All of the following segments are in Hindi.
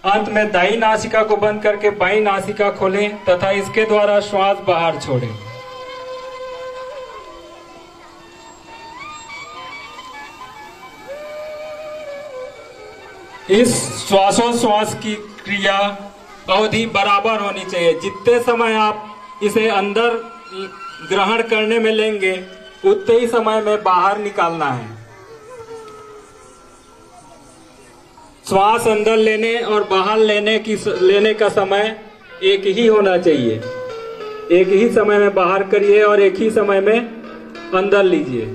अंत में दाहिनी नासिका को बंद करके बाईं नासिका खोलें तथा इसके द्वारा श्वास बाहर छोड़ें। इस श्वासोश्वास की क्रिया अवधि बराबर होनी चाहिए। जितने समय आप इसे अंदर ग्रहण करने में लेंगे उतने ही समय में बाहर निकालना है। श्वास अंदर लेने और बाहर लेने का समय एक ही होना चाहिए। एक ही समय में बाहर करिए और एक ही समय में अंदर लीजिए।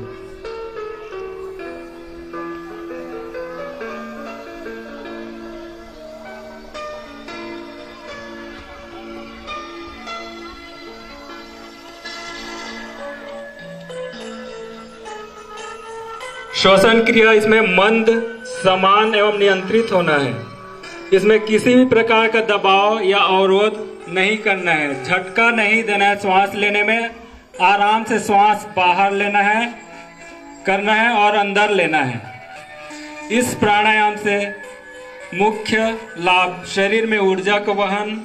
श्वसन क्रिया इसमें मंद, समान एवं नियंत्रित होना है। इसमें किसी भी प्रकार का दबाव या अवरोध नहीं करना है, झटका नहीं देना है। श्वास लेने में आराम से श्वास बाहर लेना है, करना है और अंदर लेना है। इस प्राणायाम से मुख्य लाभ शरीर में ऊर्जा का वहन,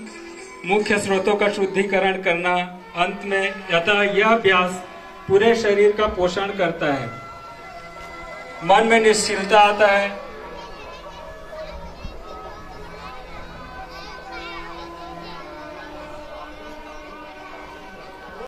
मुख्य स्रोतों का शुद्धिकरण करना, अंत में अतः यह अभ्यास पूरे शरीर का पोषण करता है। मन में निश्चिलता आता है,